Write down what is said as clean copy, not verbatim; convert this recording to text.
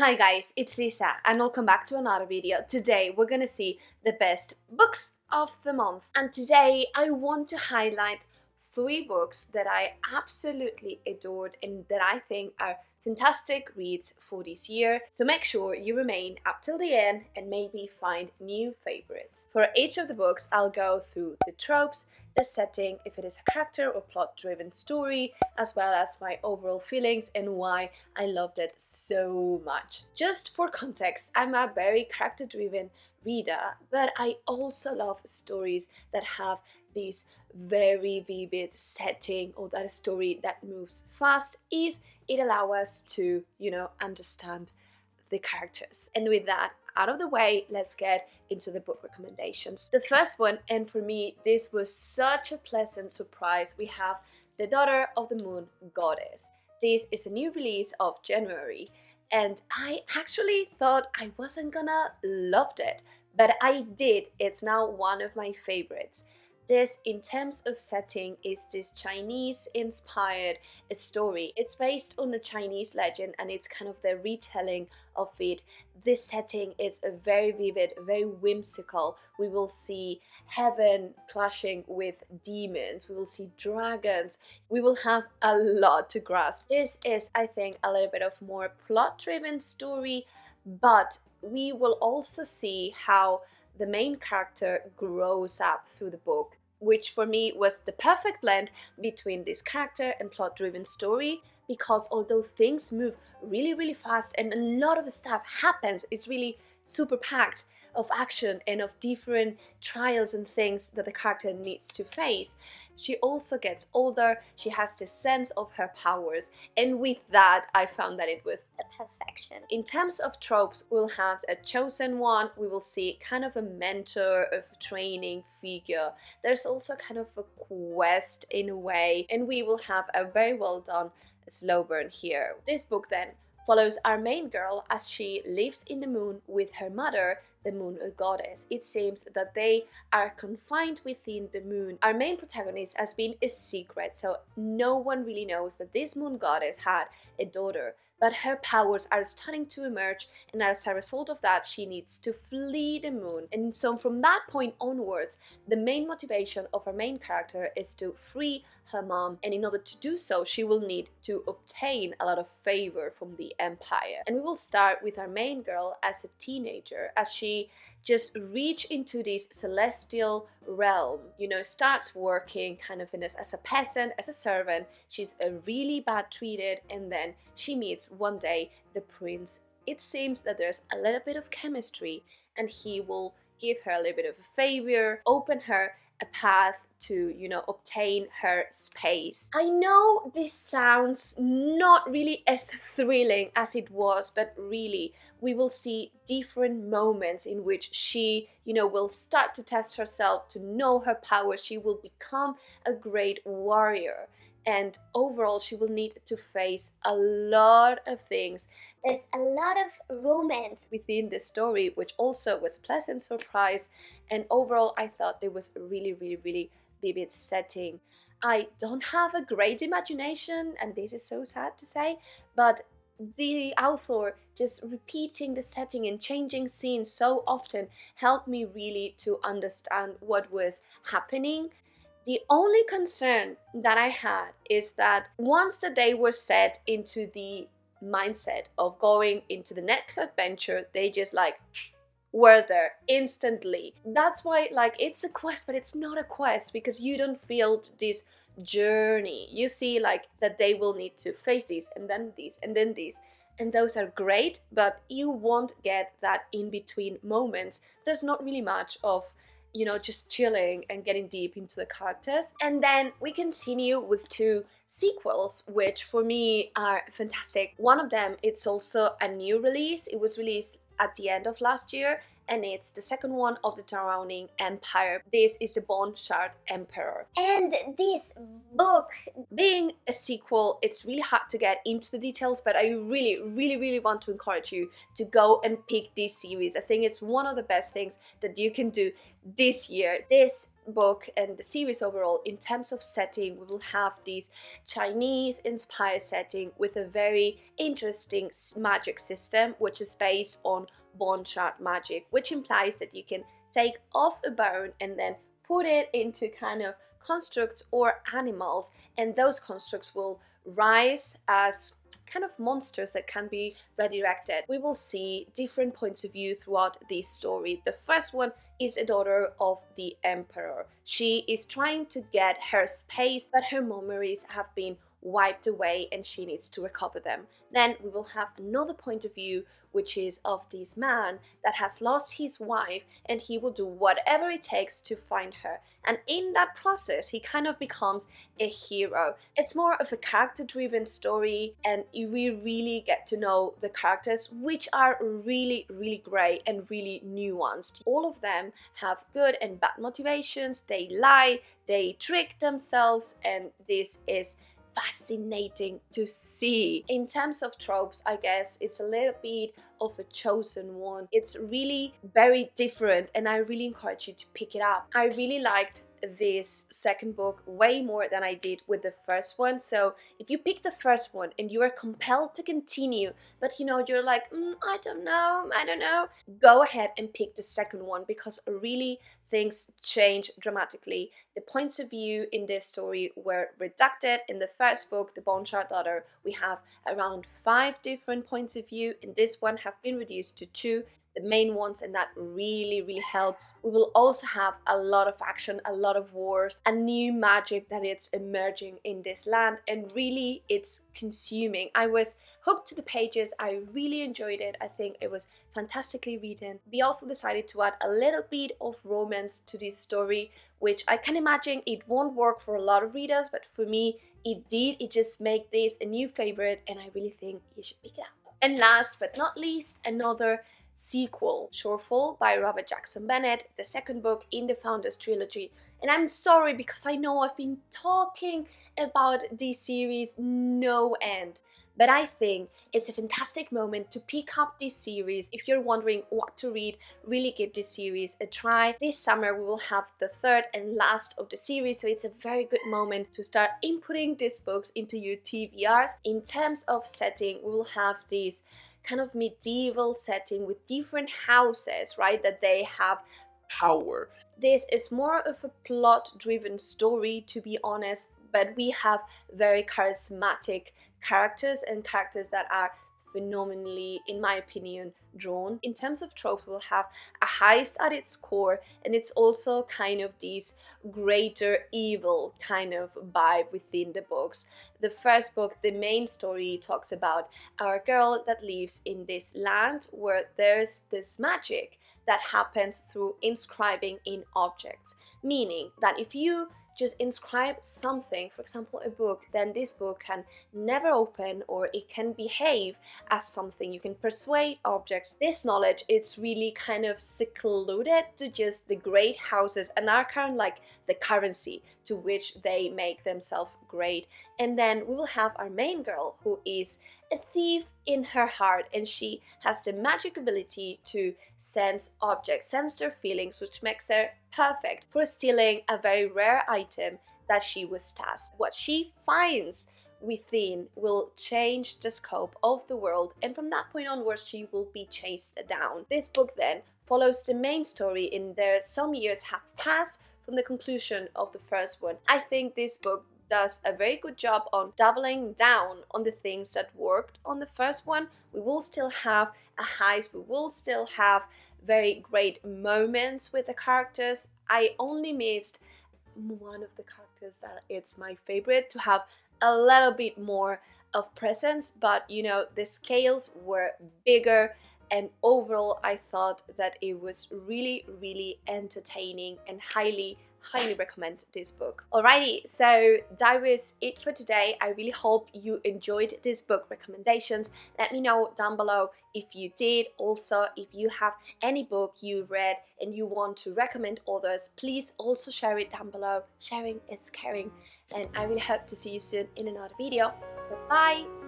Hi guys, it's Lisa and welcome back to another video. Today we're gonna see the best books of the month, and today I want to highlight 3 books that I absolutely adored and that I think are fantastic reads for this year. So make sure you remain up till the end and maybe find new favorites. For each of the books I'll go through the tropes, the setting, if it is a character or plot driven story, as well as my overall feelings and why I loved it so much. Just for context, I'm a very character driven reader, but I also love stories that have this very vivid setting or that story that moves fast if it allows us to, understand the characters. And with that out of the way, let's get into the book recommendations. The first one, and for me this was such a pleasant surprise, we have The Daughter of the Moon Goddess. This is a new release of January, and I actually thought I wasn't gonna love it, but I did. It's now one of my favorites. This, in terms of setting, is this Chinese-inspired story. It's based on a Chinese legend and it's kind of the retelling of it. This setting is a very vivid, very whimsical. We will see heaven clashing with demons. We will see dragons. We will have a lot to grasp. This is, I think, a little bit of more plot-driven story, but we will also see how the main character grows up through the book, which for me was the perfect blend between this character and plot-driven story, because although things move really fast and a lot of stuff happens, it's really super packed of action and of different trials and things that the character needs to face. She also gets older, she has this sense of her powers, and with that I found that it was a perfection. In terms of tropes, we'll have a chosen one, we will see kind of a mentor, of a training figure. There's also kind of a quest in a way, and we will have a very well done slow burn here. This book then follows our main girl as she lives in the moon with her mother, the moon goddess. It seems that they are confined within the moon. Our main protagonist has been a secret, so no one really knows that this moon goddess had a daughter, but her powers are starting to emerge, and as a result of that she needs to flee the moon. And so from that point onwards, the main motivation of our main character is to free her mom, and in order to do so she will need to obtain a lot of favor from the empire. And we will start with our main girl as a teenager, as she just reach into this celestial realm, starts working kind of as a peasant, as a servant. She's really bad treated, and then she meets one day the prince. It seems that there's a little bit of chemistry, and he will give her a little bit of a favor, open her a path to, obtain her space. I know this sounds not really as thrilling as it was, but really we will see different moments in which she, will start to test herself, to know her powers. She will become a great warrior, and overall she will need to face a lot of things. There's a lot of romance within the story, which also was a pleasant surprise, and overall I thought it was a really vivid setting. I don't have a great imagination, and this is so sad to say, but the author just repeating the setting and changing scenes so often helped me really to understand what was happening. The only concern that I had is that once that they were set into the mindset of going into the next adventure, they just were there instantly. That's why it's a quest, but it's not a quest, because you don't feel this journey. You see that they will need to face this and then this and then this, and those are great, but you won't get that in between moments. There's not really much of just chilling and getting deep into the characters. And then we continue with 2 sequels, which for me are fantastic. One of them, it's also a new release. It was released at the end of last year, and it's the second one of the Drowning Empire. This is the Bone Shard Emperor. And this book, being a sequel, it's really hard to get into the details, but I really want to encourage you to go and pick this series. I think it's one of the best things that you can do this year. This book and the series overall, in terms of setting, we will have this Chinese inspired setting with a very interesting magic system, which is based on bone shard magic, which implies that you can take off a bone and then put it into kind of constructs or animals, and those constructs will rise as kind of monsters that can be redirected. We will see different points of view throughout this story. The first one is a daughter of the emperor. She is trying to get her space, but her memories have been wiped away and she needs to recover them. Then we will have another point of view, which is of this man that has lost his wife, and he will do whatever it takes to find her. And in that process, he kind of becomes a hero. It's more of a character-driven story, and we really get to know the characters, which are really, really great and really nuanced. All of them have good and bad motivations. They lie, they trick themselves, and this is fascinating to see. In terms of tropes, I guess it's a little bit of a chosen one. It's really very different, and I really encourage you to pick it up. I really liked this second book way more than I did with the first one. So if you pick the first one and you are compelled to continue, but you're like, I don't know, go ahead and pick the second one, because really things change dramatically. The points of view in this story were reducted. In the first book, The Bone Shard Daughter, we have around 5 different points of view. In this one have been reduced to 2, the main ones, and that really helps. We will also have a lot of action, a lot of wars, a new magic that it's emerging in this land, and really it's consuming. I was hooked to the pages. I really enjoyed it. I think it was fantastically written. The author decided to add a little bit of romance to this story, which I can imagine it won't work for a lot of readers, but for me it did. It just made this a new favorite, and I really think you should pick it up. And last but not least, another sequel, Shorefall by Robert Jackson Bennett, the second book in the Founders trilogy. And I'm sorry, because I know I've been talking about this series no end, but I think it's a fantastic moment to pick up this series. If you're wondering what to read, really give this series a try. This summer we will have the third and last of the series, so it's a very good moment to start inputting these books into your TBRs. In terms of setting, we will have this kind of medieval setting with different houses, right, that they have power. This is more of a plot-driven story, to be honest, but we have very charismatic characters and characters that are phenomenally, in my opinion, drawn. In terms of tropes, we'll have a heist at its core, and it's also kind of this greater evil kind of vibe within the books. The first book, the main story, talks about our girl that lives in this land where there's this magic that happens through inscribing in objects, meaning that if you just inscribe something, for example a book, then this book can never open, or it can behave as something. You can persuade objects. This knowledge, it's really kind of secluded to just the great houses and are kind of like the currency to which they make themselves great. And then we will have our main girl, who is a thief in her heart, and she has the magic ability to sense objects, sense their feelings, which makes her perfect for stealing a very rare item that she was tasked. What she finds within will change the scope of the world, and from that point onwards she will be chased down. This book then follows the main story in there. Some years have passed from the conclusion of the first one. I think this book does a very good job on doubling down on the things that worked on the first one. We will still have a heist, we will still have very great moments with the characters. I only missed one of the characters that it's my favorite to have a little bit more of presence, but the scales were bigger, and overall I thought that it was really entertaining and highly recommend this book. Alrighty, so that was it for today. I really hope you enjoyed these book recommendations. Let me know down below if you did. Also, if you have any book you read and you want to recommend others, please also share it down below. Sharing is caring, and I really hope to see you soon in another video. Bye bye.